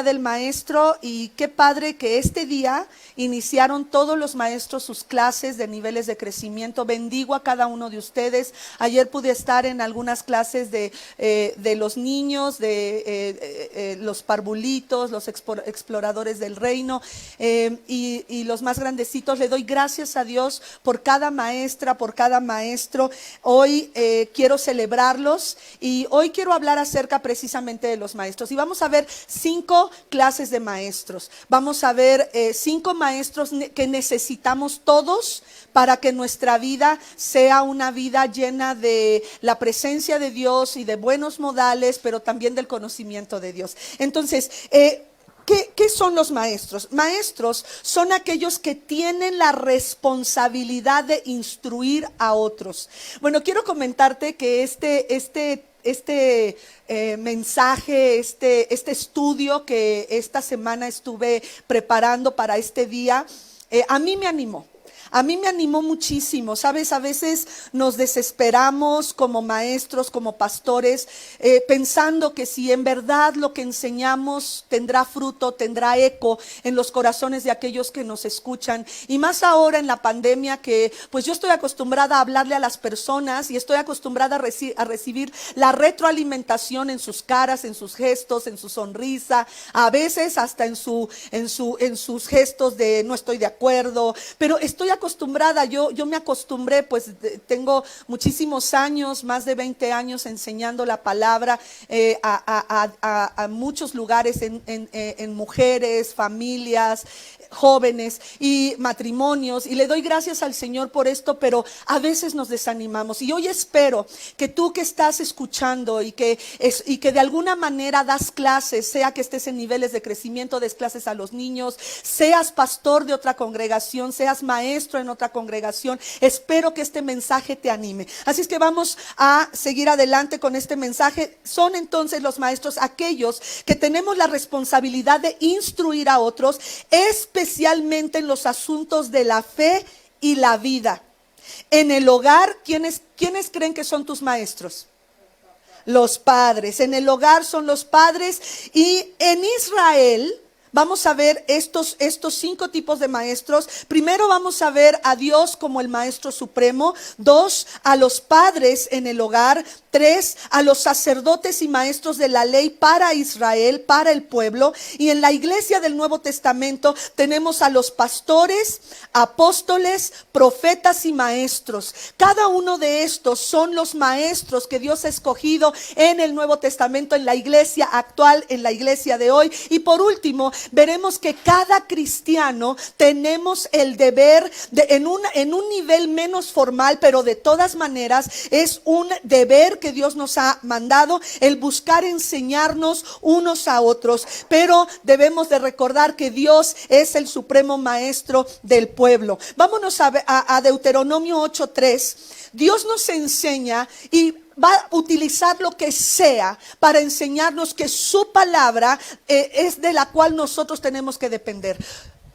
del Maestro y qué padre que este día iniciaron todos los maestros sus clases de niveles de crecimiento. Bendigo a cada uno de ustedes. Ayer pude estar en algunas clases de los niños, de los parvulitos, los exploradores del reino y los más grandecitos. Le doy gracias a Dios por cada maestra, por cada maestro. Hoy quiero celebrarlos y hoy quiero hablar acerca precisamente de los maestros. Y vamos a ver 5 clases de maestros. Vamos a ver 5 maestros que necesitamos todos para que nuestra vida sea una vida llena de la presencia de Dios y de buenos modales, pero también del conocimiento de Dios. Entonces, ¿qué son los maestros? Maestros son aquellos que tienen la responsabilidad de instruir a otros. Bueno, quiero comentarte que este mensaje, este estudio que esta semana estuve preparando para este día, a mí me animó. A mí me animó muchísimo, ¿sabes? A veces nos desesperamos como maestros, como pastores, pensando que si en verdad lo que enseñamos tendrá fruto, tendrá eco en los corazones de aquellos que nos escuchan. Y más ahora en la pandemia que pues yo estoy acostumbrada a hablarle a las personas y estoy acostumbrada a recibir la retroalimentación en sus caras, en sus gestos, en su sonrisa, a veces hasta en sus gestos de no estoy de acuerdo, pero estoy acostumbrada, yo me acostumbré, pues tengo muchísimos años, más de 20 años enseñando la palabra a muchos lugares, en mujeres, familias, jóvenes y matrimonios, y le doy gracias al Señor por esto, pero a veces nos desanimamos. Y hoy espero que tú que estás escuchando y que de alguna manera das clases, sea que estés en niveles de crecimiento, des clases a los niños, seas pastor de otra congregación, seas maestro en otra congregación, espero que este mensaje te anime. Así es que vamos a seguir adelante con este mensaje. Son entonces los maestros aquellos que tenemos la responsabilidad de instruir a otros, especialmente en los asuntos de la fe y la vida. En el hogar, ¿quiénes creen que son tus maestros? Los padres. En el hogar son los padres. Y en Israel vamos a ver estos 5 tipos de maestros. Primero vamos a ver a Dios como el maestro supremo. 2, a los padres en el hogar. 3, a los sacerdotes y maestros de la ley para Israel, para el pueblo. Y en la iglesia del Nuevo Testamento tenemos a los pastores, apóstoles, profetas y maestros. Cada uno de estos son los maestros que Dios ha escogido en el Nuevo Testamento, en la iglesia actual, en la iglesia de hoy. Y por último, veremos que cada cristiano tenemos el deber en un nivel menos formal, pero de todas maneras es un deber que Dios nos ha mandado, el buscar enseñarnos unos a otros. Pero debemos de recordar que Dios es el supremo maestro del pueblo. Vámonos a Deuteronomio 8:3. Dios nos enseña y va a utilizar lo que sea para enseñarnos que su palabra es de la cual nosotros tenemos que depender.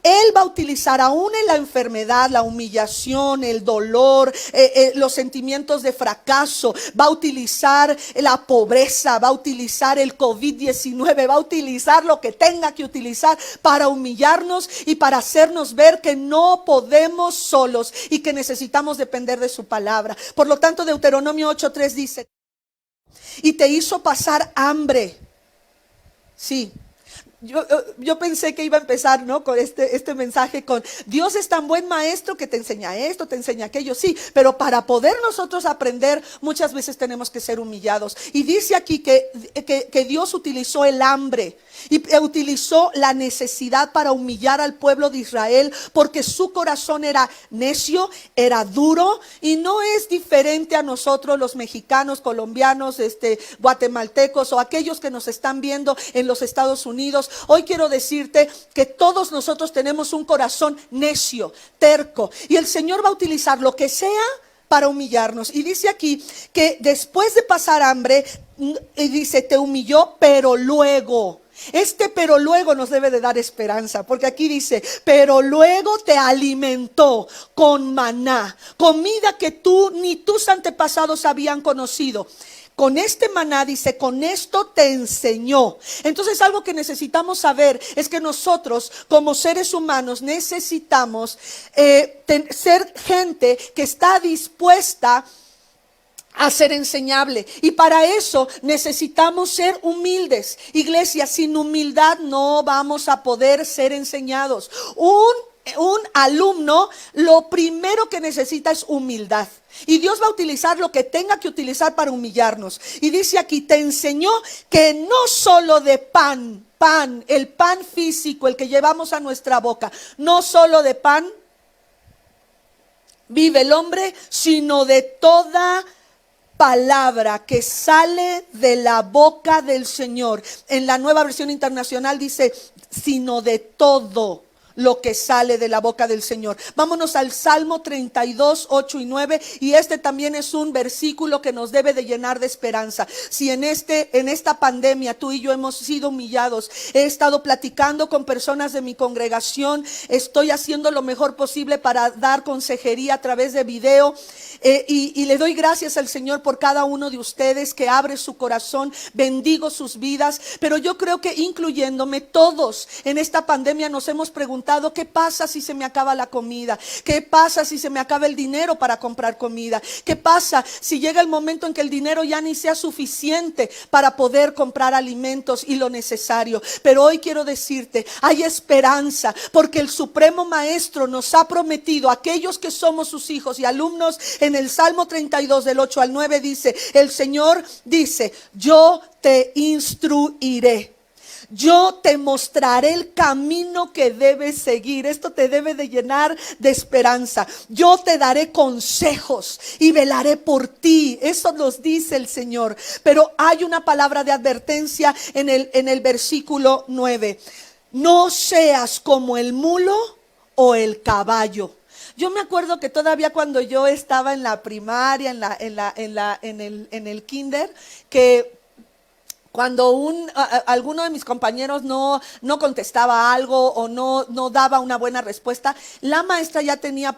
Él va a utilizar aún en la enfermedad, la humillación, el dolor, los sentimientos de fracaso. Va a utilizar la pobreza, va a utilizar el COVID-19, va a utilizar lo que tenga que utilizar para humillarnos y para hacernos ver que no podemos solos y que necesitamos depender de su palabra. Por lo tanto, Deuteronomio 8:3 dice: y te hizo pasar hambre. Sí. Yo pensé que iba a empezar, ¿no?, con este mensaje con Dios es tan buen maestro que te enseña esto, te enseña aquello, sí, pero para poder nosotros aprender muchas veces tenemos que ser humillados. Y dice aquí que Dios utilizó el hambre y utilizó la necesidad para humillar al pueblo de Israel, porque su corazón era necio, era duro, y no es diferente a nosotros los mexicanos, colombianos, guatemaltecos o aquellos que nos están viendo en los Estados Unidos. Hoy quiero decirte que todos nosotros tenemos un corazón necio, terco, y el Señor va a utilizar lo que sea para humillarnos. Y dice aquí que después de pasar hambre, y dice, te humilló, pero luego. Pero luego nos debe de dar esperanza, porque aquí dice, pero luego te alimentó con maná, comida que tú ni tus antepasados habían conocido. con este maná, dice, con esto te enseñó. Entonces algo que necesitamos saber es que nosotros como seres humanos necesitamos ser gente que está dispuesta a ser enseñable, y para eso necesitamos ser humildes. Iglesia, sin humildad no vamos a poder ser enseñados. Un alumno lo primero que necesita es humildad, y Dios va a utilizar lo que tenga que utilizar para humillarnos. Y dice aquí, te enseñó que no solo de pan, el pan físico, el que llevamos a nuestra boca, no solo de pan vive el hombre, sino de toda palabra que sale de la boca del Señor. En la Nueva Versión Internacional dice, sino de todo lo que sale de la boca del Señor. Vámonos al Salmo 32, 8 y 9, y este también es un versículo que nos debe de llenar de esperanza. Si en esta pandemia tú y yo hemos sido humillados, he estado platicando con personas de mi congregación, estoy haciendo lo mejor posible para dar consejería a través de video, y le doy gracias al Señor por cada uno de ustedes que abre su corazón, bendigo sus vidas, pero yo creo que incluyéndome, todos en esta pandemia nos hemos preguntado, ¿qué pasa si se me acaba la comida? ¿Qué pasa si se me acaba el dinero para comprar comida? ¿Qué pasa si llega el momento en que el dinero ya ni sea suficiente para poder comprar alimentos y lo necesario? Pero hoy quiero decirte, hay esperanza, porque el Supremo Maestro nos ha prometido, aquellos que somos sus hijos y alumnos, en el Salmo 32 del 8 al 9 dice, el Señor dice, yo te instruiré. Yo te mostraré el camino que debes seguir. Esto te debe de llenar de esperanza. Yo te daré consejos y velaré por ti. Eso nos dice el Señor. Pero hay una palabra de advertencia en el versículo 9. No seas como el mulo o el caballo. Yo me acuerdo que todavía cuando yo estaba en la primaria, en el kinder, que cuando alguno de mis compañeros no contestaba algo o no daba una buena respuesta, la maestra ya tenía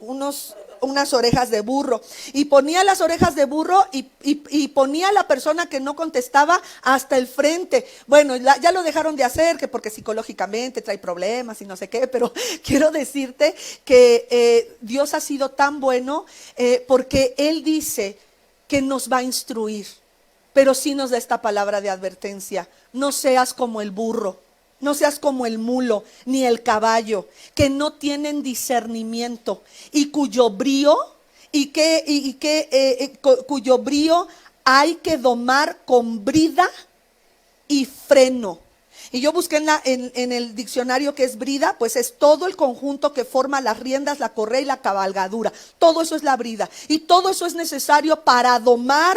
unas orejas de burro, y ponía las orejas de burro y ponía a la persona que no contestaba hasta el frente. Bueno, ya lo dejaron de hacer, que porque psicológicamente trae problemas y no sé qué, pero quiero decirte que Dios ha sido tan bueno, porque Él dice que nos va a instruir, pero sí nos da esta palabra de advertencia. No seas como el burro, no seas como el mulo, ni el caballo, que no tienen discernimiento y cuyo brío hay que domar con brida y freno. Y yo busqué en el diccionario que es brida, pues es todo el conjunto que forma las riendas, la correa y la cabalgadura. Todo eso es la brida. Y todo eso es necesario para domar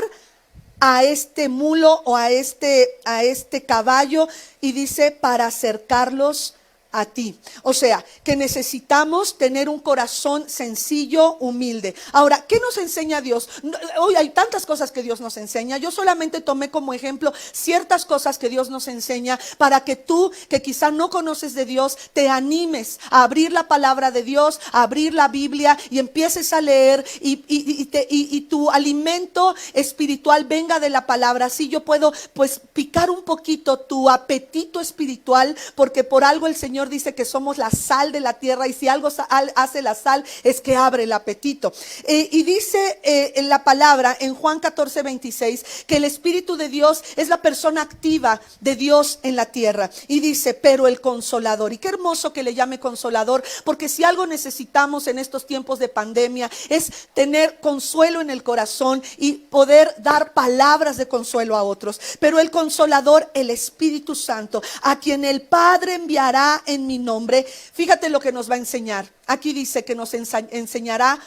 a este mulo o a este caballo. Y dice, para acercarlos a ti. O sea, que necesitamos tener un corazón sencillo, humilde. Ahora, ¿qué nos enseña Dios? Hoy hay tantas cosas que Dios nos enseña. Yo solamente tomé como ejemplo ciertas cosas que Dios nos enseña, para que tú, que quizá no conoces de Dios, te animes a abrir la palabra de Dios, a abrir la Biblia y empieces a leer, y tu alimento espiritual venga de la palabra. Así yo puedo pues picar un poquito tu apetito espiritual, porque por algo el Señor dice que somos la sal de la tierra, y si algo hace la sal es que abre el apetito. Y dice en la palabra en Juan 14, 26 que el Espíritu de Dios es la persona activa de Dios en la tierra. Y dice, pero el Consolador, y qué hermoso que le llame Consolador, porque si algo necesitamos en estos tiempos de pandemia es tener consuelo en el corazón y poder dar palabras de consuelo a otros. Pero el Consolador, el Espíritu Santo, a quien el Padre enviará en mi nombre, fíjate lo que nos va a enseñar. Aquí dice que nos enseñará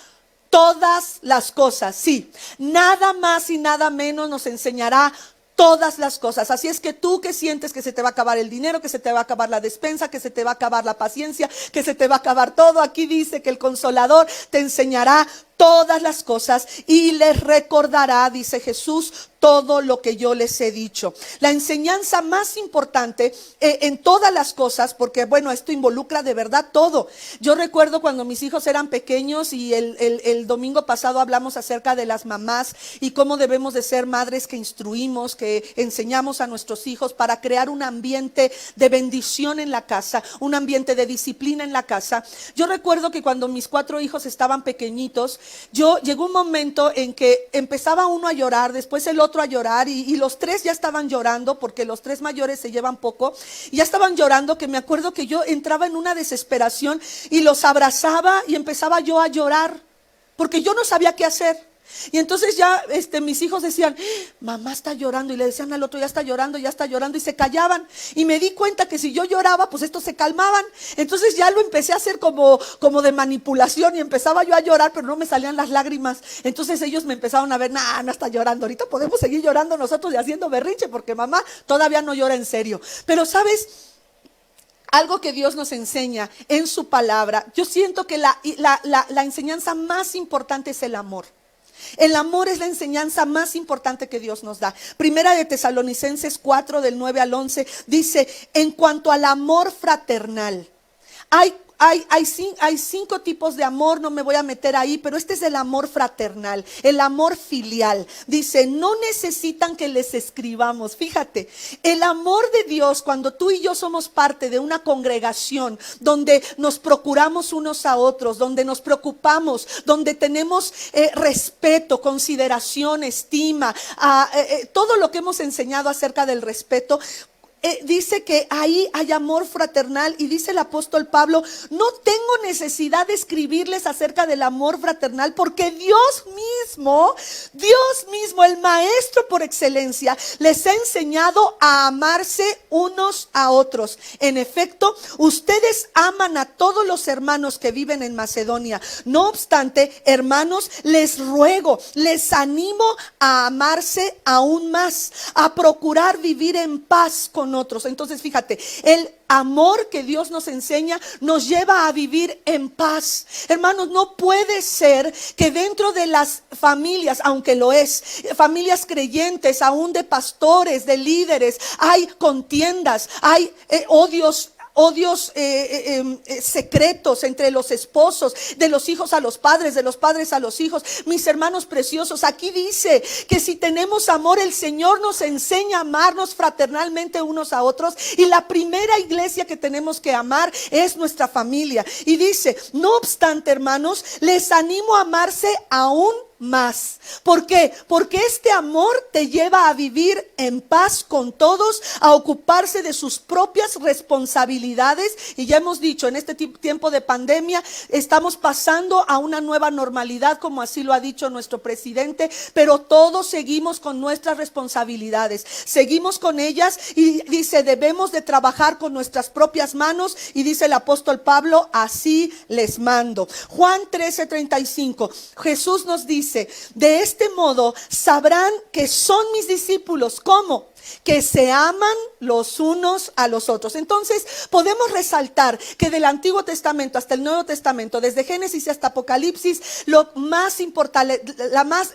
todas las cosas. Sí, nada más y nada menos nos enseñará todas las cosas. Así es que tú que sientes que se te va a acabar el dinero, que se te va a acabar la despensa, que se te va a acabar la paciencia, que se te va a acabar todo, aquí dice que el Consolador te enseñará todas las cosas y les recordará, dice Jesús, todo lo que yo les he dicho. La enseñanza más importante en todas las cosas, porque bueno, esto involucra de verdad todo. Yo recuerdo cuando mis hijos eran pequeños y el domingo pasado hablamos acerca de las mamás y cómo debemos de ser madres que instruimos, que enseñamos a nuestros hijos para crear un ambiente de bendición en la casa, un ambiente de disciplina en la casa. Yo recuerdo que cuando mis 4 hijos estaban pequeñitos, llegó un momento en que empezaba uno a llorar, después el otro a llorar y los 3 ya estaban llorando, porque los 3 mayores se llevan poco, y ya estaban llorando, que me acuerdo que yo entraba en una desesperación y los abrazaba y empezaba yo a llorar, porque yo no sabía qué hacer. Y entonces ya mis hijos decían, mamá está llorando, y le decían al otro, ya está llorando, y se callaban. Y me di cuenta que si yo lloraba, pues estos se calmaban. Entonces ya lo empecé a hacer como de manipulación, y empezaba yo a llorar, pero no me salían las lágrimas. Entonces ellos me empezaron a ver, no está llorando, ahorita podemos seguir llorando nosotros y haciendo berrinche, porque mamá todavía no llora en serio. Pero ¿sabes? Algo que Dios nos enseña en su palabra, yo siento que la enseñanza más importante es el amor. El amor es la enseñanza más importante que Dios nos da. Primera de Tesalonicenses 4, del 9 al 11, dice, en cuanto al amor fraternal, hay 5 tipos de amor, no me voy a meter ahí, pero este es el amor fraternal, el amor filial. Dice, no necesitan que les escribamos. Fíjate, el amor de Dios, cuando tú y yo somos parte de una congregación donde nos procuramos unos a otros, donde nos preocupamos, donde tenemos respeto, consideración, estima, todo lo que hemos enseñado acerca del respeto. Dice que ahí hay amor fraternal, y dice el apóstol Pablo, no tengo necesidad de escribirles acerca del amor fraternal, porque Dios mismo, el maestro por excelencia, les ha enseñado a amarse unos a otros. En efecto, ustedes aman a todos los hermanos que viven en Macedonia. No obstante, hermanos, les ruego, les animo a amarse aún más, a procurar vivir en paz con otros. Entonces fíjate, el amor que Dios nos enseña nos lleva a vivir en paz. Hermanos, no puede ser que dentro de las familias, aunque lo es, familias creyentes, aún de pastores, de líderes, hay contiendas, hay odios secretos entre los esposos, de los hijos a los padres, de los padres a los hijos. Mis hermanos preciosos, aquí dice que si tenemos amor, el Señor nos enseña a amarnos fraternalmente unos a otros, y la primera iglesia que tenemos que amar es nuestra familia. Y dice, no obstante, hermanos, les animo a amarse aún más. ¿Por qué? Porque este amor te lleva a vivir en paz con todos, a ocuparse de sus propias responsabilidades. Y ya hemos dicho, en este tiempo de pandemia estamos pasando a una nueva normalidad, como así lo ha dicho nuestro presidente, pero todos seguimos con nuestras responsabilidades, seguimos con ellas, y dice, debemos de trabajar con nuestras propias manos, y dice el apóstol Pablo, así les mando. Juan 13:35, Jesús nos dice, de este modo sabrán que son mis discípulos. ¿Cómo? Que se aman los unos a los otros. Entonces podemos resaltar que del Antiguo Testamento hasta el Nuevo Testamento, desde Génesis hasta Apocalipsis, lo más importante,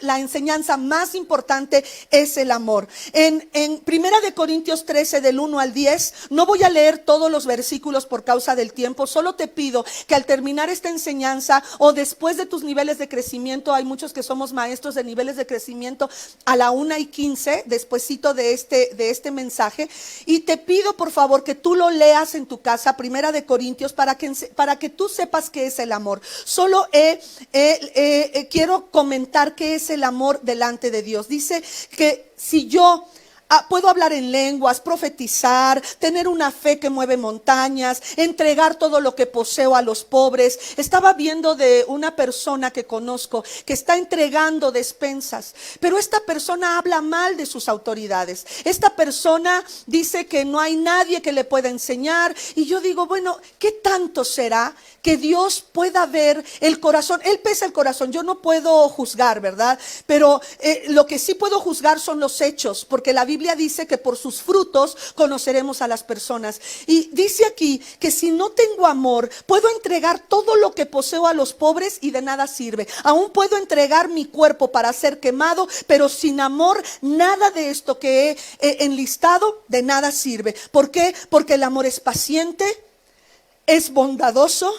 la enseñanza más importante es el amor. En Primera de Corintios 13, del 1 al 10, no voy a leer todos los versículos por causa del tiempo, solo te pido que al terminar esta enseñanza, o después de tus niveles de crecimiento, hay muchos que somos maestros de niveles de crecimiento, a la 1:15, despuesito de este mensaje, y te pido por favor que tú lo leas en tu casa, Primera de Corintios, para que tú sepas qué es el amor. Solo quiero comentar qué es el amor delante de Dios. Dice que si yo puedo hablar en lenguas, profetizar, tener una fe que mueve montañas, entregar todo lo que poseo a los pobres. Estaba viendo de una persona que conozco que está entregando despensas, pero esta persona habla mal de sus autoridades. Esta persona dice que no hay nadie que le pueda enseñar, y yo digo, bueno, ¿qué tanto será que Dios pueda ver el corazón? Él pesa el corazón, yo no puedo juzgar, ¿verdad? Pero lo que sí puedo juzgar son los hechos, porque la Biblia Biblia dice que por sus frutos conoceremos a las personas. Y dice aquí que si no tengo amor, puedo entregar todo lo que poseo a los pobres y de nada sirve. Aún puedo entregar mi cuerpo para ser quemado, pero sin amor, nada de esto que he enlistado de nada sirve. ¿Por qué? Porque el amor es paciente, es bondadoso.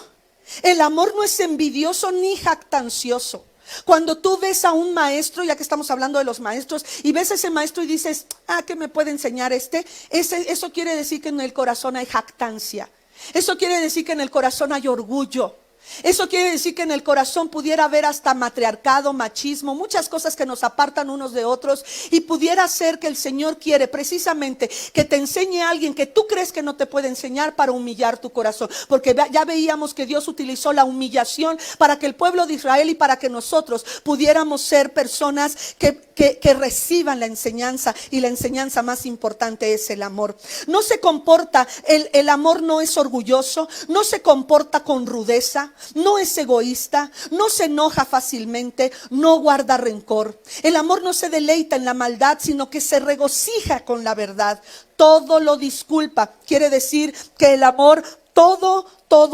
El amor no es envidioso ni jactancioso. Cuando tú ves a un maestro, ya que estamos hablando de los maestros, y ves a ese maestro y dices, ¿qué me puede enseñar eso quiere decir que en el corazón hay jactancia. Eso quiere decir que en el corazón hay orgullo. Eso quiere decir que en el corazón pudiera haber hasta matriarcado, machismo, muchas cosas que nos apartan unos de otros, y pudiera ser que el Señor quiere precisamente que te enseñe a alguien que tú crees que no te puede enseñar para humillar tu corazón, porque ya veíamos que Dios utilizó la humillación para que el pueblo de Israel y para que nosotros pudiéramos ser personas que reciban la enseñanza, y la enseñanza más importante es el amor. No se comporta, el amor no es orgulloso, no se comporta con rudeza, no es egoísta, no se enoja fácilmente, no guarda rencor. El amor no se deleita en la maldad, sino que se regocija con la verdad. Todo lo disculpa. Quiere decir que el amor todo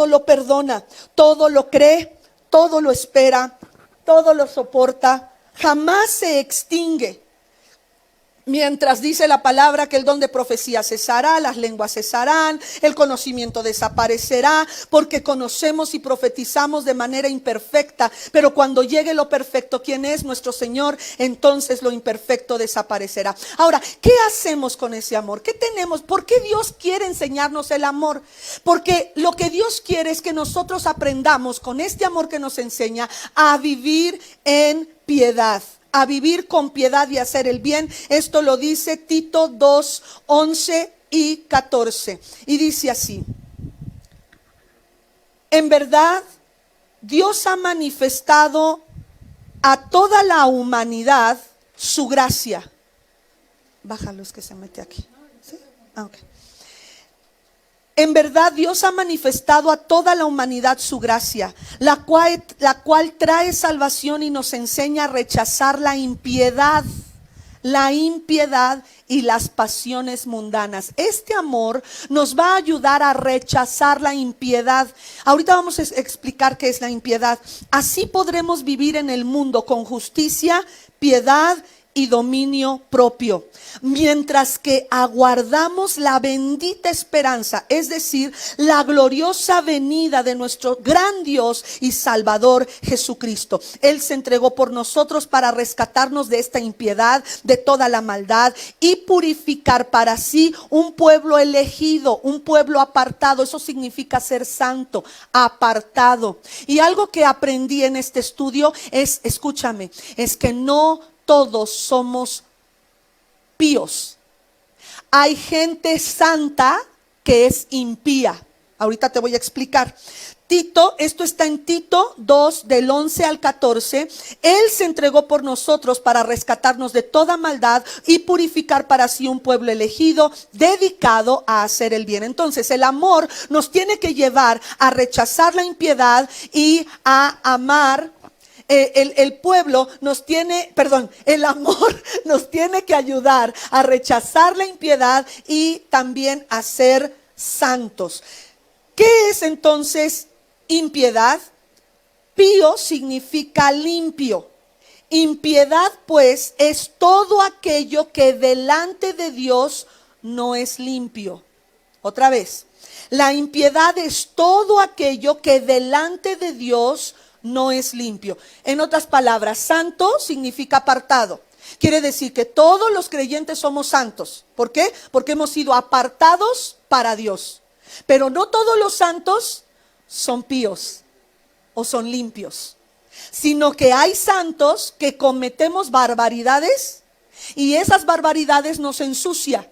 lo perdona, todo lo cree, todo lo espera, todo lo soporta, jamás se extingue. Mientras dice la palabra que el don de profecía cesará, las lenguas cesarán, el conocimiento desaparecerá, porque conocemos y profetizamos de manera imperfecta, pero cuando llegue lo perfecto, ¿quién es? Nuestro Señor, entonces lo imperfecto desaparecerá. Ahora, ¿qué hacemos con ese amor? ¿Qué tenemos? ¿Por qué Dios quiere enseñarnos el amor? Porque lo que Dios quiere es que nosotros aprendamos con este amor que nos enseña a vivir en piedad. A vivir con piedad y hacer el bien. Esto lo dice Tito 2, 11 y 14. Y dice así: en verdad, Dios ha manifestado a toda la humanidad su gracia. Bájalo, es que se mete aquí. ¿Sí? Ok. En verdad, Dios ha manifestado a toda la humanidad su gracia, la cual trae salvación y nos enseña a rechazar la impiedad y las pasiones mundanas. Este amor nos va a ayudar a rechazar la impiedad. Ahorita vamos a explicar qué es la impiedad. Así podremos vivir en el mundo con justicia, piedad y dominio propio, mientras que aguardamos la bendita esperanza, es decir, la gloriosa venida de nuestro gran Dios y Salvador Jesucristo. Él se entregó por nosotros para rescatarnos de esta impiedad, de toda la maldad, y purificar para sí un pueblo elegido, un pueblo apartado. Eso significa ser santo, apartado. Y algo que aprendí en este estudio es, escúchame, es que no todos somos píos. Hay gente santa que es impía. Ahorita te voy a explicar. Tito, esto está en Tito 2 del 11 al 14. Él se entregó por nosotros para rescatarnos de toda maldad y purificar para sí un pueblo elegido, dedicado a hacer el bien. Entonces el amor nos tiene que llevar a rechazar la impiedad y a amar. El pueblo nos tiene, el amor nos tiene que ayudar a rechazar la impiedad y también a ser santos. ¿Qué es entonces impiedad? Pío significa limpio. Impiedad, pues, es todo aquello que delante de Dios no es limpio. Otra vez, la impiedad es todo aquello que delante de Dios no es limpio. En otras palabras, santo significa apartado. Quiere decir que todos los creyentes somos santos. ¿Por qué? Porque hemos sido apartados para Dios. Pero no todos los santos son píos o son limpios, sino que hay santos que cometemos barbaridades y esas barbaridades nos ensucia.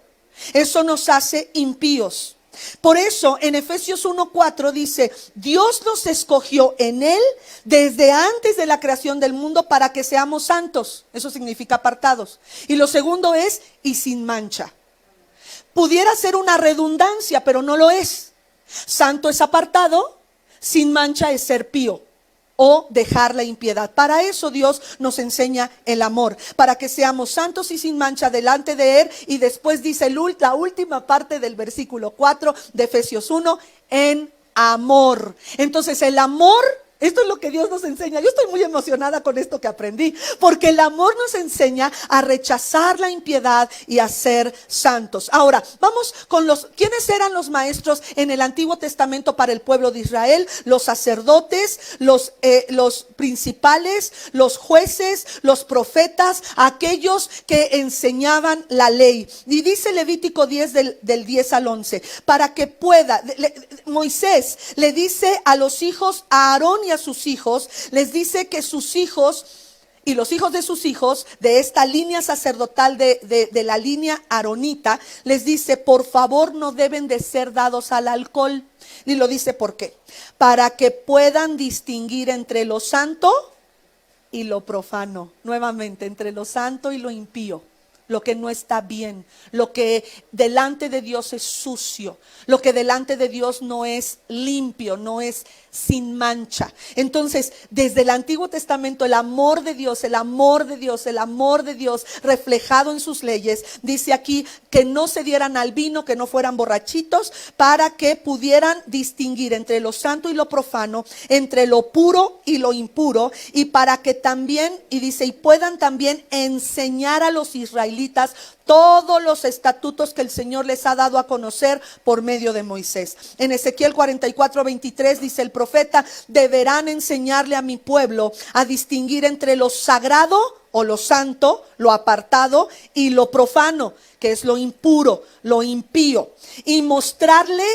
Eso nos hace impíos. Por eso en Efesios 1:4 dice: Dios nos escogió en Él desde antes de la creación del mundo para que seamos santos. Eso significa apartados. Y lo segundo es: y sin mancha. Pudiera ser una redundancia, pero no lo es. Santo es apartado, sin mancha es ser pío. o dejar la impiedad. Para eso Dios nos enseña el amor, para que seamos santos y sin mancha delante de Él. Y después dice la última parte del versículo 4 de Efesios 1, en amor. Entonces el amor, esto es lo que Dios nos enseña. Yo estoy muy emocionada con esto que aprendí, porque el amor nos enseña a rechazar la impiedad y a ser santos. Ahora, vamos con ¿quiénes eran los maestros en el Antiguo Testamento para el pueblo de Israel? Los sacerdotes, los principales, los jueces, los profetas, aquellos que enseñaban la ley. Y dice Levítico 10 del 10 al 11, para que pueda, Moisés le dice a los hijos, a Aarón y a sus hijos, les dice que sus hijos y los hijos de sus hijos, de esta línea sacerdotal, de la línea aronita, les dice, por favor no deben de ser dados al alcohol. Y lo dice, ¿por qué? Para que puedan distinguir entre lo santo y lo profano. Nuevamente, entre lo santo y lo impío. Lo que no está bien, lo que delante de Dios es sucio, lo que delante de Dios no es limpio, no es sin mancha. Entonces, desde el Antiguo Testamento, el amor de Dios, el amor de Dios, el amor de Dios reflejado en sus leyes, dice aquí que no se dieran al vino, que no fueran borrachitos, para que pudieran distinguir entre lo santo y lo profano, entre lo puro y lo impuro, y para que también, y dice, y puedan también enseñar a los israelitas todos los estatutos que el Señor les ha dado a conocer por medio de Moisés. En Ezequiel 44:23 dice el profeta, deberán enseñarle a mi pueblo a distinguir entre lo sagrado o lo santo, lo apartado, y lo profano, que es lo impuro, lo impío, y mostrarle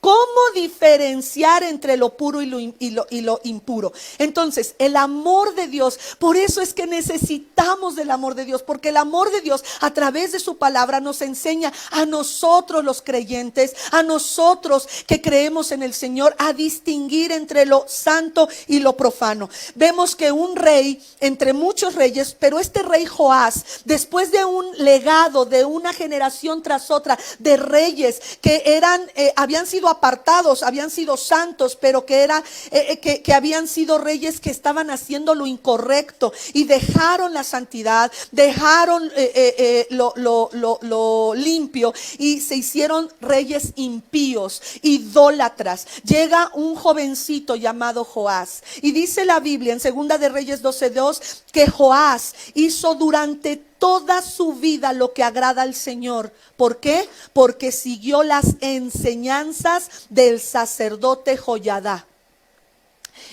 cómo diferenciar entre lo puro y lo impuro. Entonces, el amor de Dios, por eso es que necesitamos del amor de Dios, porque el amor de Dios a través de su palabra nos enseña a nosotros los creyentes, a nosotros que creemos en el Señor, a distinguir entre lo santo y lo profano. Vemos que un rey, entre muchos reyes, pero este rey Joás, después de un legado de una generación tras otra de reyes que habían sido apartados, habían sido santos, pero que habían sido reyes que estaban haciendo lo incorrecto y dejaron la santidad, dejaron lo limpio y se hicieron reyes impíos, idólatras. Llega un jovencito llamado Joás y dice la Biblia en Segunda de Reyes 12:2 que Joás hizo durante toda su vida lo que agrada al Señor. ¿Por qué? Porque siguió las enseñanzas del sacerdote Joiada.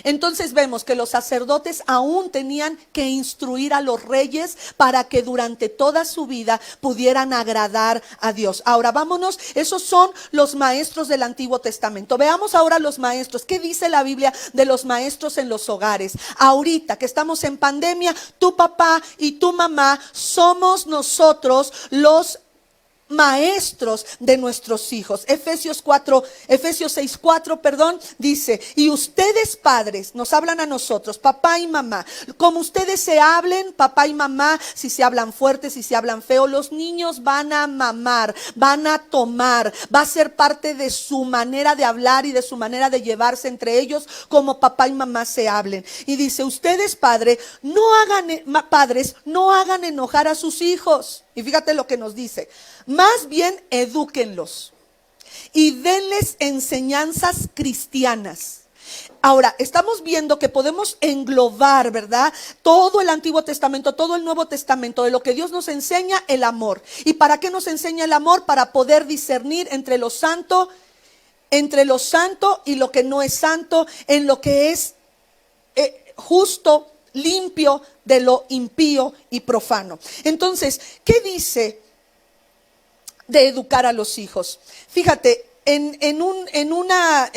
Entonces vemos que los sacerdotes aún tenían que instruir a los reyes para que durante toda su vida pudieran agradar a Dios. Ahora vámonos, esos son los maestros del Antiguo Testamento. Veamos ahora los maestros. ¿Qué dice la Biblia de los maestros en los hogares? Ahorita que estamos en pandemia, tu papá y tu mamá somos nosotros los maestros de nuestros hijos. Efesios 6:4, dice, y ustedes padres, nos hablan a nosotros, papá y mamá, como ustedes se hablen, papá y mamá, si se hablan fuerte, si se hablan feo, los niños van a mamar, van a tomar, va a ser parte de su manera de hablar y de su manera de llevarse entre ellos, como papá y mamá se hablen. Y dice, ustedes padres, no hagan enojar a sus hijos. Y fíjate lo que nos dice, más bien edúquenlos y denles enseñanzas cristianas. Ahora, estamos viendo que podemos englobar, ¿verdad? Todo el Antiguo Testamento, todo el Nuevo Testamento, de lo que Dios nos enseña, el amor. ¿Y para qué nos enseña el amor? Para poder discernir entre lo santo y lo que no es santo, en lo que es justo, limpio, de lo impío y profano. Entonces, ¿qué dice de educar a los hijos? Fíjate, en una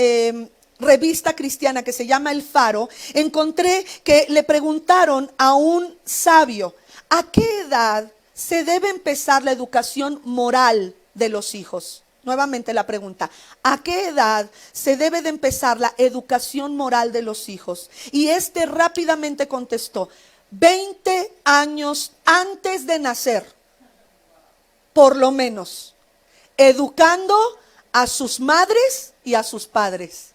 revista cristiana que se llama El Faro, encontré que le preguntaron a un sabio, ¿a qué edad se debe empezar la educación moral de los hijos? Nuevamente la pregunta, ¿a qué edad se debe de empezar la educación moral de los hijos? Y este rápidamente contestó, 20 años antes de nacer, por lo menos, educando a sus madres y a sus padres.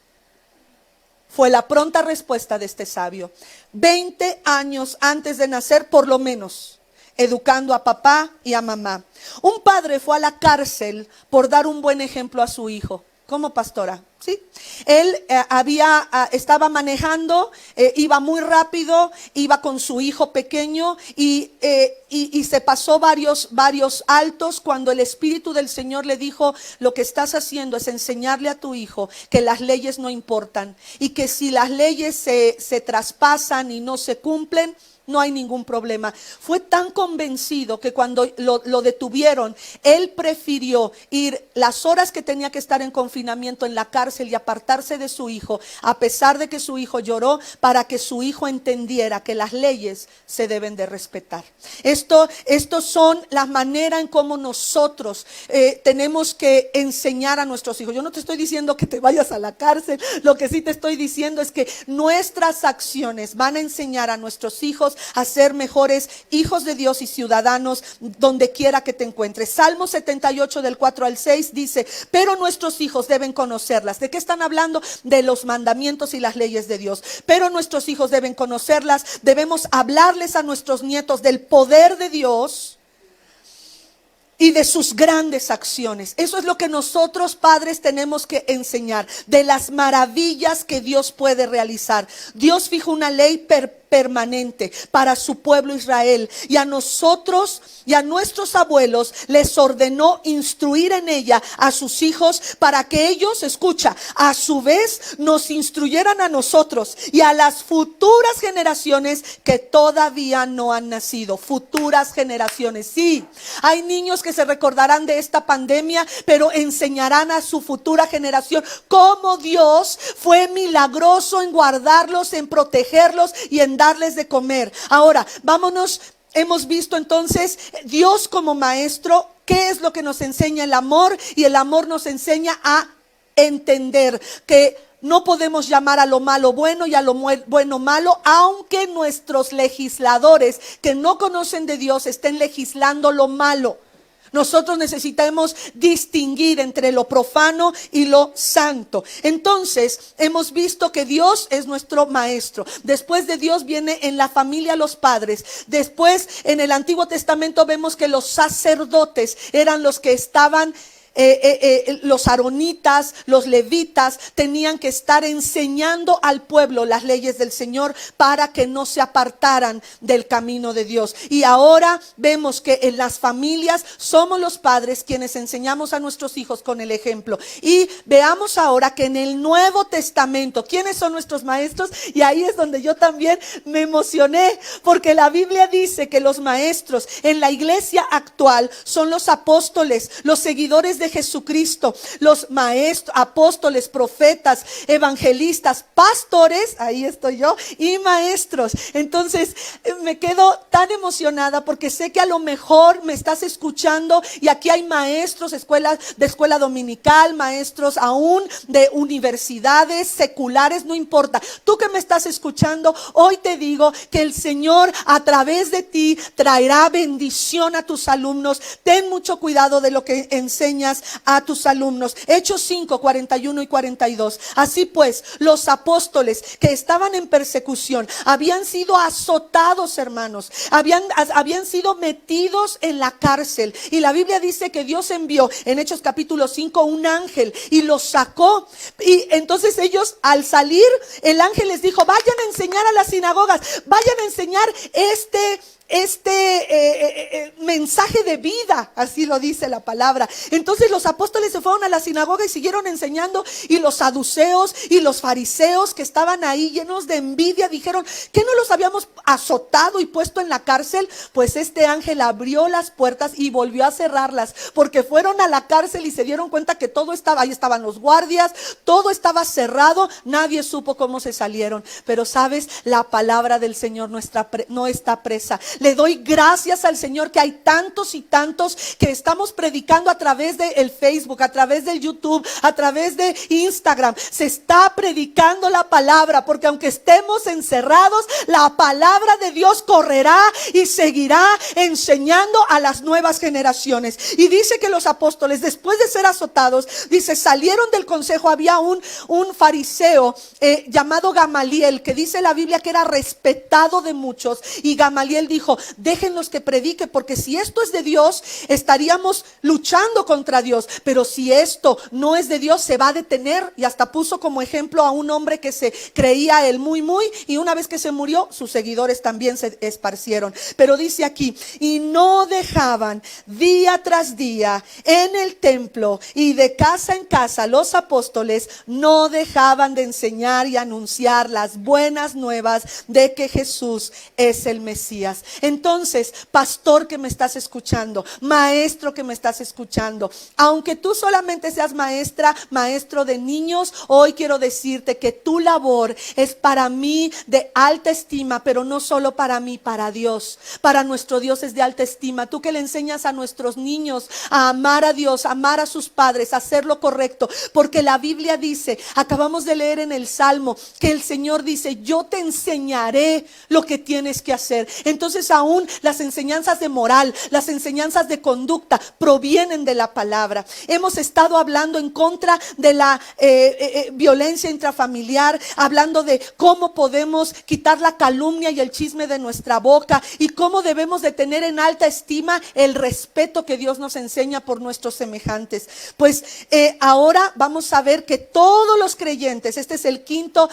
fue la pronta respuesta de este sabio. 20 años antes de nacer, por lo menos, educando a papá y a mamá. Un padre fue a la cárcel por dar un buen ejemplo a su hijo. ¿Cómo, pastora? ¿Sí? Él estaba manejando, iba muy rápido, iba con su hijo pequeño y se pasó varios altos cuando el Espíritu del Señor le dijo: lo que estás haciendo es enseñarle a tu hijo que las leyes no importan y que si las leyes se traspasan y no se cumplen, no hay ningún problema. Fue tan convencido que cuando lo detuvieron, él prefirió ir las horas que tenía que estar en confinamiento en la cárcel y apartarse de su hijo, a pesar de que su hijo lloró, para que su hijo entendiera que las leyes se deben de respetar. Estos son las maneras en cómo nosotros tenemos que enseñar a nuestros hijos. Yo no te estoy diciendo que te vayas a la cárcel, lo que sí te estoy diciendo es que nuestras acciones van a enseñar a nuestros hijos a ser mejores hijos de Dios y ciudadanos donde quiera que te encuentres. Salmo 78 del 4 al 6 dice: pero nuestros hijos deben conocerlas. ¿De qué están hablando? De los mandamientos y las leyes de Dios. Pero nuestros hijos deben conocerlas. Debemos hablarles a nuestros nietos del poder de Dios y de sus grandes acciones. Eso es lo que nosotros padres tenemos que enseñar, de las maravillas que Dios puede realizar. Dios fijó una ley permanente para su pueblo Israel, y a nosotros y a nuestros abuelos les ordenó instruir en ella a sus hijos, para que ellos, escucha, a su vez nos instruyeran a nosotros y a las futuras generaciones que todavía no han nacido. Futuras generaciones, sí, hay niños que se recordarán de esta pandemia, pero enseñarán a su futura generación cómo Dios fue milagroso en guardarlos, en protegerlos y en darles de comer. Ahora, vámonos. Hemos visto entonces Dios como maestro. ¿Qué es lo que nos enseña el amor? Y el amor nos enseña a entender que no podemos llamar a lo malo bueno y a lo bueno malo, aunque nuestros legisladores que no conocen de Dios estén legislando lo malo. Nosotros necesitamos distinguir entre lo profano y lo santo. Entonces, hemos visto que Dios es nuestro maestro. Después de Dios viene en la familia los padres. Después, en el Antiguo Testamento vemos que los sacerdotes eran los que estaban... los aaronitas, los levitas tenían que estar enseñando al pueblo las leyes del Señor para que no se apartaran del camino de Dios. Y ahora vemos que en las familias somos los padres quienes enseñamos a nuestros hijos con el ejemplo. Y veamos ahora que en el Nuevo Testamento, ¿quiénes son nuestros maestros? Y ahí es donde yo también me emocioné, porque la Biblia dice que los maestros en la iglesia actual son los apóstoles, los seguidores de Jesucristo, los maestros, apóstoles, profetas, evangelistas, pastores, ahí estoy yo, y maestros. Entonces me quedo tan emocionada porque sé que a lo mejor me estás escuchando y aquí hay maestros de escuela dominical, maestros aún de universidades seculares, no importa. Tú que me estás escuchando, hoy te digo que el Señor a través de ti traerá bendición a tus alumnos. Ten mucho cuidado de lo que enseñas a tus alumnos. Hechos 5, 41 y 42. Así pues, los apóstoles que estaban en persecución habían sido azotados, hermanos, habían sido metidos en la cárcel, y la Biblia dice que Dios envió en Hechos capítulo 5 un ángel y los sacó. Y entonces ellos, al salir, el ángel les dijo: vayan a enseñar a las sinagogas, vayan a enseñar este mensaje de vida, así lo dice la palabra. Entonces los apóstoles se fueron a la sinagoga y siguieron enseñando, y los saduceos y los fariseos que estaban ahí llenos de envidia dijeron: ¿qué no los habíamos azotado y puesto en la cárcel? Pues este ángel abrió las puertas y volvió a cerrarlas, porque fueron a la cárcel y se dieron cuenta que todo estaba, ahí estaban los guardias, todo estaba cerrado, nadie supo cómo se salieron. Pero sabes, la palabra del Señor no está presa. Le doy gracias al Señor que hay tantos y tantos que estamos predicando a través del Facebook, a través del YouTube, a través de Instagram. Se está predicando la palabra, porque aunque estemos encerrados, la palabra de Dios correrá y seguirá enseñando a las nuevas generaciones. Y dice que los apóstoles, después de ser azotados, dice, salieron del consejo. Había un fariseo llamado Gamaliel, que dice la Biblia que era respetado de muchos. Y Gamaliel dijo, déjenlos que predique, porque si esto es de Dios, estaríamos luchando contra Dios. Pero si esto no es de Dios, se va a detener. Y hasta puso como ejemplo a un hombre que se creía el muy, y una vez que se murió, sus seguidores también se esparcieron. Pero dice aquí, y no dejaban día tras día en el templo y de casa en casa, los apóstoles no dejaban de enseñar y anunciar las buenas nuevas de que Jesús es el Mesías. Entonces, pastor que me estás escuchando, maestro que me estás escuchando, aunque tú solamente seas maestro de niños, hoy quiero decirte que tu labor es para mí de alta estima, pero no solo para mí, para Dios. Para nuestro Dios es de alta estima. Tú que le enseñas a nuestros niños a amar a Dios, a amar a sus padres, a hacer lo correcto, porque la Biblia dice, acabamos de leer en el Salmo, que el Señor dice, yo te enseñaré lo que tienes que hacer. Entonces aún las enseñanzas de moral, las enseñanzas de conducta provienen de la palabra. Hemos estado hablando en contra de la violencia intrafamiliar, hablando de cómo podemos quitar la calumnia y el chisme de nuestra boca, y cómo debemos de tener en alta estima el respeto que Dios nos enseña por nuestros semejantes. Pues ahora vamos a ver que todos los creyentes, este es el quinto,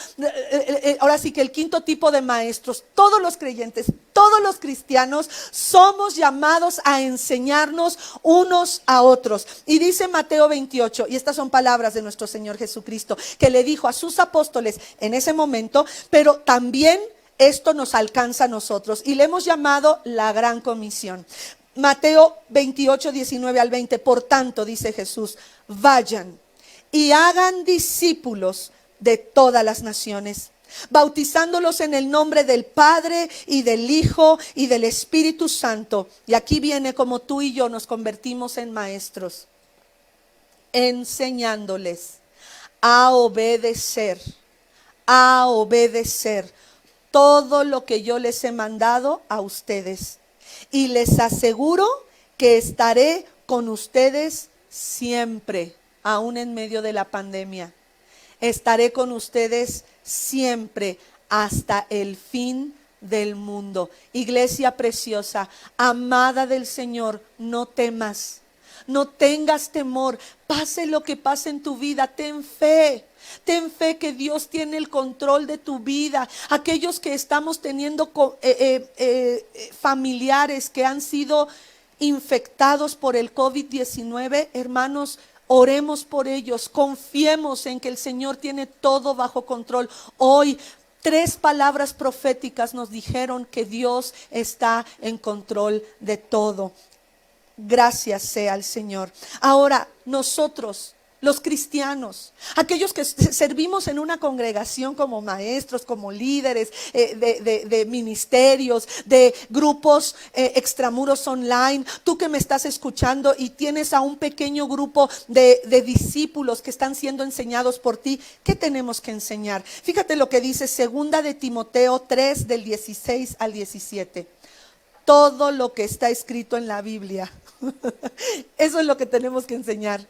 ahora sí que el quinto tipo de maestros, todos los creyentes, todos los cristianos somos llamados a enseñarnos unos a otros. Y dice Mateo 28, y estas son palabras de nuestro Señor Jesucristo, que le dijo a sus apóstoles en ese momento, pero también esto nos alcanza a nosotros, y le hemos llamado la gran comisión. Mateo 28, 19 al 20, por tanto, dice Jesús, vayan y hagan discípulos de todas las naciones, bautizándolos en el nombre del Padre y del Hijo y del Espíritu Santo. Y aquí viene como tú y yo nos convertimos en maestros, enseñándoles a obedecer todo lo que yo les he mandado a ustedes. Y les aseguro que estaré con ustedes siempre, aún en medio de la pandemia. Estaré con ustedes siempre hasta el fin del mundo. Iglesia preciosa, amada del Señor, no temas, no tengas temor. Pase lo que pase en tu vida, ten fe. Ten fe que Dios tiene el control de tu vida. Aquellos que estamos teniendo familiares que han sido infectados por el COVID-19, hermanos, oremos por ellos, confiemos en que el Señor tiene todo bajo control. Hoy 3 palabras proféticas nos dijeron que Dios está en control de todo. Gracias sea al Señor. Ahora nosotros, los cristianos, aquellos que servimos en una congregación como maestros, como líderes de ministerios, de grupos extramuros online, tú que me estás escuchando y tienes a un pequeño grupo de discípulos que están siendo enseñados por ti, ¿qué tenemos que enseñar? Fíjate lo que dice 2 de Timoteo 3 del 16 al 17. Todo lo que está escrito en la Biblia, eso es lo que tenemos que enseñar.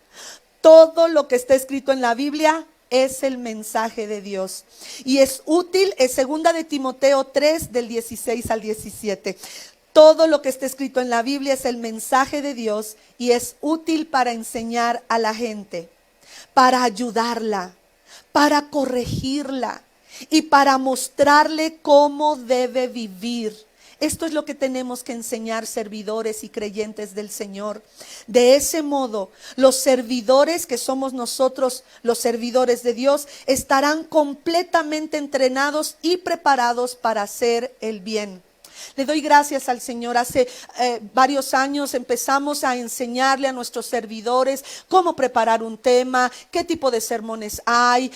Todo lo que está escrito en la Biblia es el mensaje de Dios. Y es útil, es 2 de Timoteo 3 del 16 al 17. Todo lo que está escrito en la Biblia es el mensaje de Dios y es útil para enseñar a la gente, para ayudarla, para corregirla y para mostrarle cómo debe vivir. Esto es lo que tenemos que enseñar, servidores y creyentes del Señor. De ese modo, los servidores que somos nosotros, los servidores de Dios, estarán completamente entrenados y preparados para hacer el bien. Le doy gracias al Señor. Hace varios años empezamos a enseñarle a nuestros servidores cómo preparar un tema, qué tipo de sermones hay,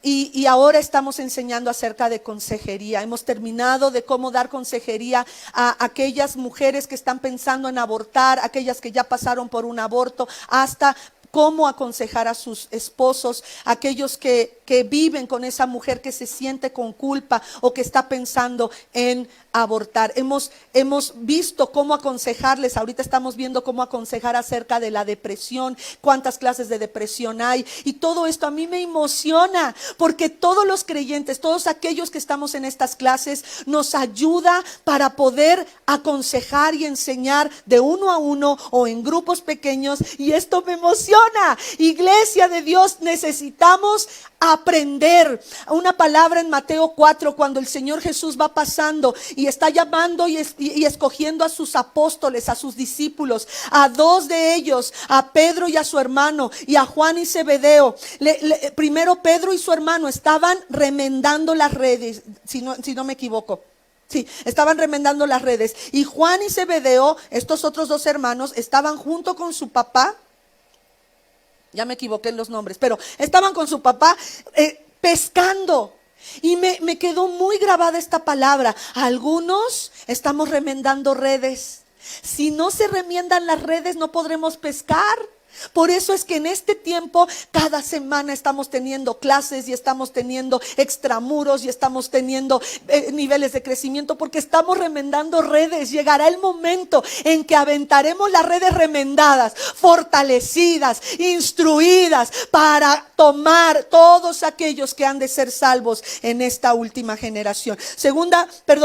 y ahora estamos enseñando acerca de consejería. Hemos terminado de cómo dar consejería a aquellas mujeres que están pensando en abortar, aquellas que ya pasaron por un aborto, hasta cómo aconsejar a sus esposos, aquellos que viven con esa mujer que se siente con culpa o que está pensando en abortar. Hemos visto cómo aconsejarles. Ahorita estamos viendo cómo aconsejar acerca de la depresión, cuántas clases de depresión hay, y todo esto a mí me emociona, porque todos los creyentes, todos aquellos que estamos en estas clases, nos ayuda para poder aconsejar y enseñar de uno a uno o en grupos pequeños, y esto me emociona. Iglesia de Dios, necesitamos aprender. Una palabra en Mateo 4, cuando el Señor Jesús va pasando y está llamando y escogiendo a sus apóstoles, a sus discípulos, a dos de ellos, a Pedro y a su hermano, y a Juan y Zebedeo. Primero Pedro y su hermano estaban remendando las redes, si no me equivoco. Sí, estaban remendando las redes, y Juan y Zebedeo, estos otros dos hermanos, estaban junto con su papá. Ya me equivoqué en los nombres, pero estaban con su papá pescando. Y me quedó muy grabada esta palabra. Algunos estamos remendando redes. Si no se remiendan las redes, no podremos pescar. Por eso es que en este tiempo, cada semana estamos teniendo clases y estamos teniendo extramuros y estamos teniendo niveles de crecimiento, porque estamos remendando redes. Llegará el momento en que aventaremos las redes remendadas, fortalecidas, instruidas, para tomar todos aquellos que han de ser salvos en esta última generación.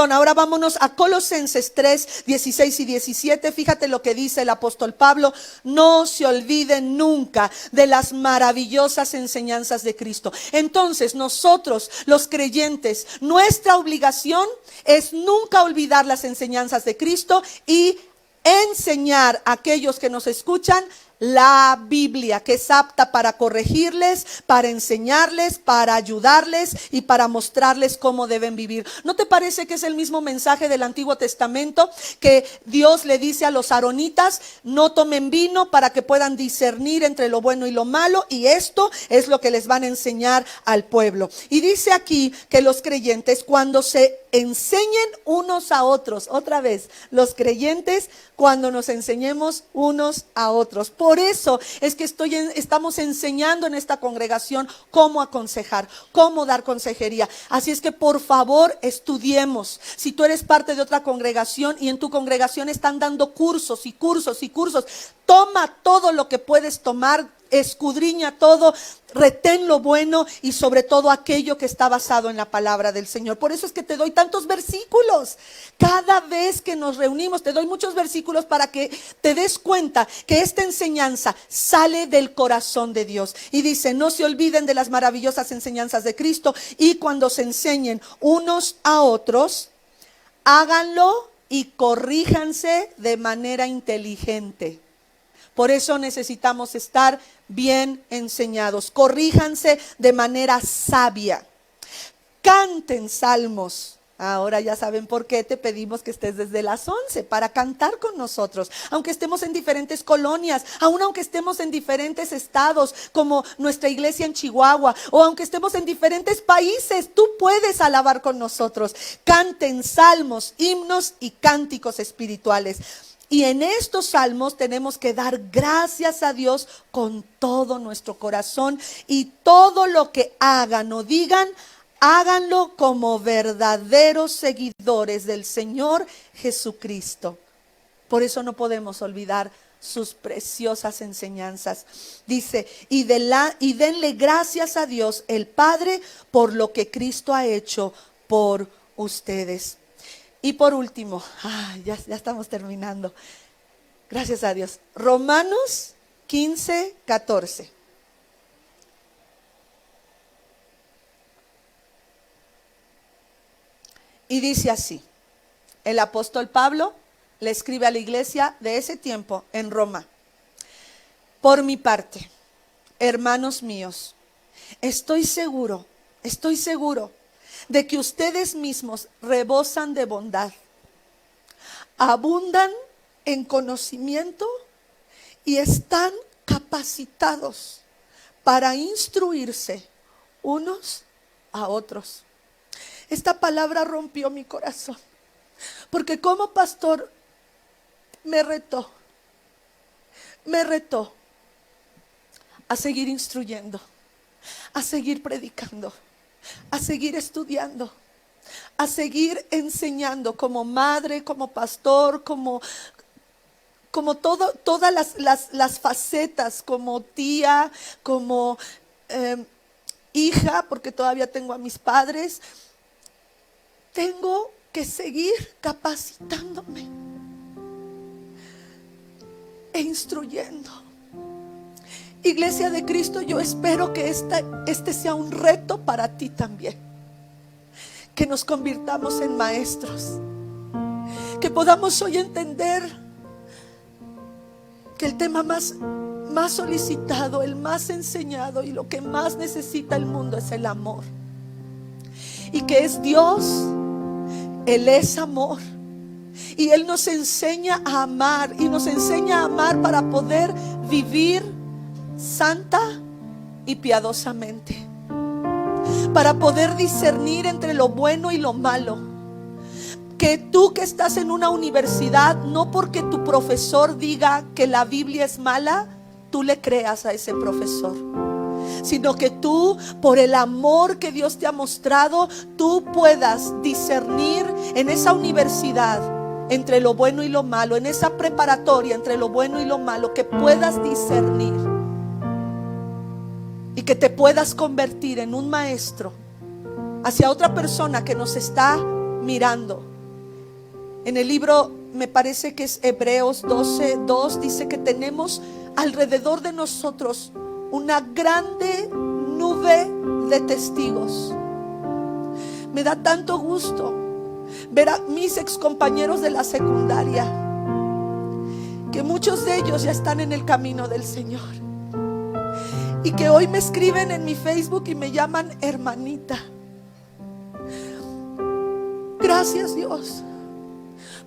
Ahora vámonos a Colosenses 3, 16 y 17. Fíjate lo que dice el apóstol Pablo: no se olviden nunca de las maravillosas enseñanzas de Cristo. Entonces nosotros, los creyentes, nuestra obligación es nunca olvidar las enseñanzas de Cristo y enseñar a aquellos que nos escuchan la Biblia, que es apta para corregirles, para enseñarles, para ayudarles y para mostrarles cómo deben vivir. ¿No te parece que es el mismo mensaje del Antiguo Testamento, que Dios le dice a los aaronitas: no tomen vino para que puedan discernir entre lo bueno y lo malo? Y esto es lo que les van a enseñar al pueblo. Y dice aquí que los creyentes, cuando se enseñen unos a otros, otra vez, los creyentes, cuando nos enseñemos unos a otros. Por eso es que estamos enseñando en esta congregación cómo aconsejar, cómo dar consejería. Así es que por favor estudiemos. Si tú eres parte de otra congregación y en tu congregación están dando cursos y cursos y cursos, toma todo lo que puedes tomar, escudriña todo, retén lo bueno y sobre todo aquello que está basado en la palabra del Señor. Por eso es que te doy tantos versículos. Cada vez que nos reunimos te doy muchos versículos para que te des cuenta que esta enseñanza sale del corazón de Dios. Y dice: no se olviden de las maravillosas enseñanzas de Cristo, y cuando se enseñen unos a otros, háganlo y corríjanse de manera inteligente. Por eso necesitamos estar bien enseñados. Corríjanse de manera sabia. Canten salmos. Ahora ya saben por qué te pedimos que estés desde las 11 para cantar con nosotros. Aunque estemos en diferentes colonias, aunque estemos en diferentes estados, como nuestra iglesia en Chihuahua, o aunque estemos en diferentes países, tú puedes alabar con nosotros. Canten salmos, himnos y cánticos espirituales. Y en estos salmos tenemos que dar gracias a Dios con todo nuestro corazón, y todo lo que hagan o digan, háganlo como verdaderos seguidores del Señor Jesucristo. Por eso no podemos olvidar sus preciosas enseñanzas. Dice: y denle gracias a Dios el Padre por lo que Cristo ha hecho por ustedes. Y por último, ya estamos terminando. Gracias a Dios. Romanos 15, 14. Y dice así: el apóstol Pablo le escribe a la iglesia de ese tiempo en Roma: por mi parte, hermanos míos, estoy seguro de que ustedes mismos rebosan de bondad, abundan en conocimiento y están capacitados para instruirse unos a otros. Esta palabra rompió mi corazón, porque como pastor me retó a seguir instruyendo, a seguir predicando, a seguir estudiando, a seguir enseñando como madre, como pastor, como todas las facetas, como tía, como hija, porque todavía tengo a mis padres. Tengo que seguir capacitándome e instruyendo. Iglesia de Cristo, yo espero que este sea un reto para ti también. Que nos convirtamos en maestros. Que podamos hoy entender que el tema más solicitado, el más enseñado y lo que más necesita el mundo es el amor. Y que es Dios, Él es amor. Y Él nos enseña a amar. Y nos enseña a amar para poder vivir santa y piadosamente, para poder discernir entre lo bueno y lo malo. Que tú que estás en una universidad, no porque tu profesor diga que la Biblia es mala, tú le creas a ese profesor, sino que tú, por el amor que Dios te ha mostrado, tú puedas discernir en esa universidad entre lo bueno y lo malo, en esa preparatoria entre lo bueno y lo malo, que puedas discernir y que te puedas convertir en un maestro hacia otra persona que nos está mirando. En el libro, me parece que es Hebreos 12:2, dice que tenemos alrededor de nosotros una grande nube de testigos. Me da tanto gusto ver a mis excompañeros de la secundaria, que muchos de ellos ya están en el camino del Señor, y que hoy me escriben en mi Facebook y me llaman hermanita. Gracias, Dios,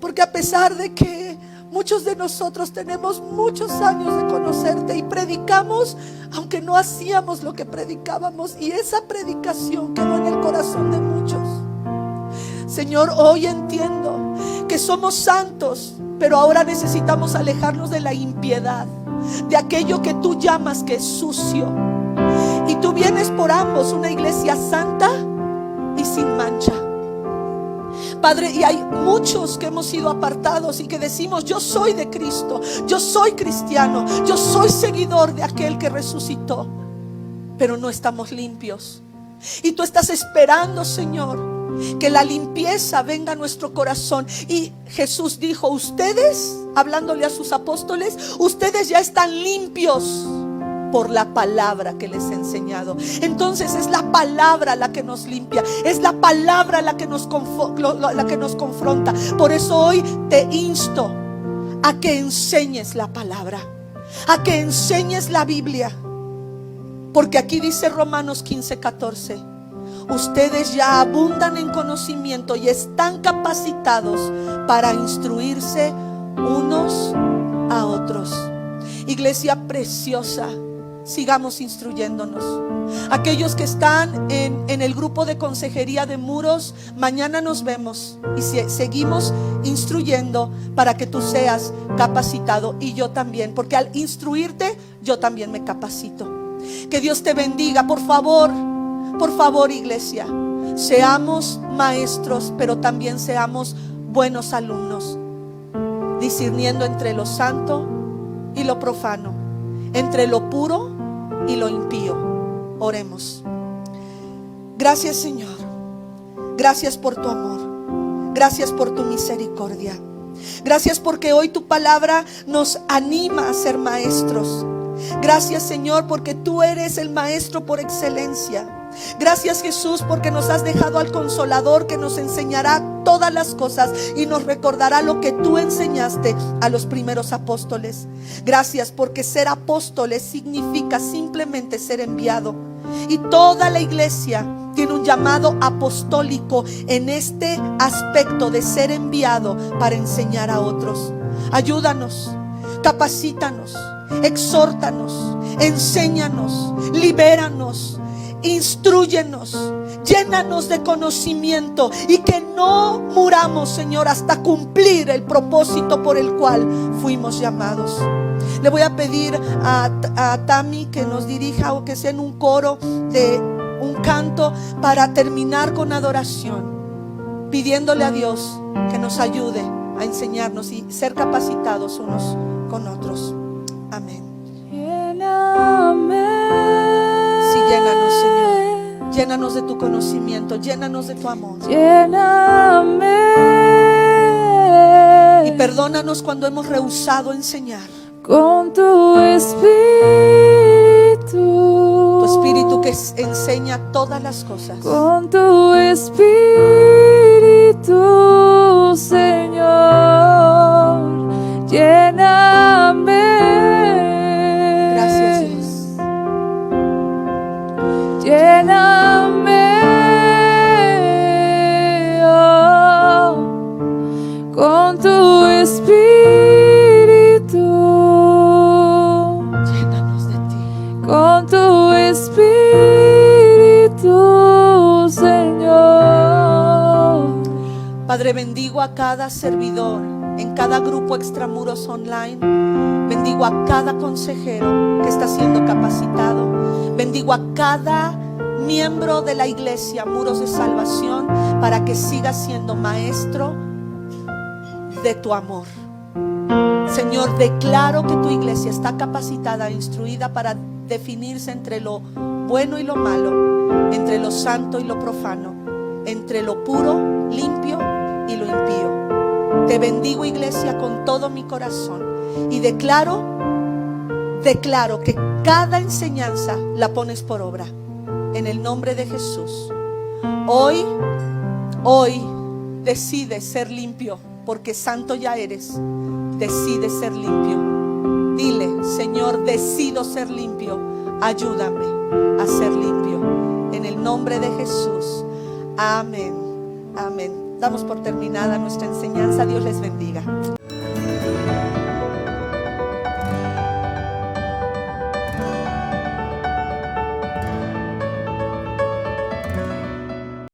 porque a pesar de que muchos de nosotros tenemos muchos años de conocerte y predicamos, aunque no hacíamos lo que predicábamos, y esa predicación quedó en el corazón de muchos. Señor, hoy entiendo que somos santos, pero ahora necesitamos alejarnos de la impiedad, de aquello que tú llamas que es sucio. Y tú vienes por ambos, una iglesia santa y sin mancha. Padre, y hay muchos que hemos sido apartados y que decimos: yo soy de Cristo, yo soy cristiano, yo soy seguidor de aquel que resucitó, pero no estamos limpios. Y tú estás esperando, Señor, que la limpieza venga a nuestro corazón. Y Jesús dijo: ustedes, hablándole a sus apóstoles, ustedes ya están limpios por la palabra que les he enseñado. Entonces es la palabra la que nos limpia, es la palabra la que nos confronta. Por eso hoy te insto a que enseñes la palabra, a que enseñes la Biblia, porque aquí dice Romanos 15:14: ustedes ya abundan en conocimiento y están capacitados para instruirse unos a otros. Iglesia preciosa, sigamos instruyéndonos. Aquellos que están en el grupo de consejería de muros, mañana nos vemos y seguimos instruyendo para que tú seas capacitado, y yo también, porque al instruirte yo también me capacito. Que Dios te bendiga. Por favor, iglesia, seamos maestros, pero también seamos buenos alumnos, discerniendo entre lo santo y lo profano, entre lo puro y lo impío. Oremos. Gracias, Señor. Gracias por tu amor. Gracias por tu misericordia. Gracias porque hoy tu palabra nos anima a ser maestros. Gracias, Señor, porque tú eres el maestro por excelencia. Gracias, Jesús, porque nos has dejado al Consolador, que nos enseñará todas las cosas y nos recordará lo que tú enseñaste a los primeros apóstoles. Gracias porque ser apóstoles significa simplemente ser enviado. Y toda la iglesia tiene un llamado apostólico en este aspecto de ser enviado para enseñar a otros. Ayúdanos, capacítanos, exhórtanos, enséñanos, libéranos, instrúyenos, llénanos de conocimiento y que no muramos, Señor, hasta cumplir el propósito por el cual fuimos llamados. Le voy a pedir a Tami que nos dirija o que sea en un coro de un canto para terminar con adoración, pidiéndole a Dios que nos ayude a enseñarnos y ser capacitados unos con otros. Amén. Sí, llénanos, Señor. Llénanos de tu conocimiento, llénanos de tu amor. Y perdónanos cuando hemos rehusado enseñar. Con tu espíritu Que enseña todas las cosas. Con tu espíritu, Señor, lléname. Gracias, Dios. Lléname, oh, con tu espíritu. Llénanos de ti. Con tu espíritu, Señor. Padre, bendigo a cada servidor en cada grupo Extramuros Online. Bendigo a cada consejero que está siendo capacitado. Bendigo a cada miembro de la iglesia Muros de Salvación para que siga siendo maestro de tu amor. Señor, declaro que tu iglesia está capacitada e instruida para definirse entre lo bueno y lo malo, entre lo santo y lo profano, entre lo puro, limpio y lo impío. Te bendigo, iglesia, con todo mi corazón y declaro que cada enseñanza la pones por obra en el nombre de Jesús. Hoy decides ser limpio porque santo ya eres. Decide ser limpio. Dile: Señor, decido ser limpio. Ayúdame a ser limpio. En el nombre de Jesús. Amén. Amén. Damos por terminada nuestra enseñanza. Dios les bendiga.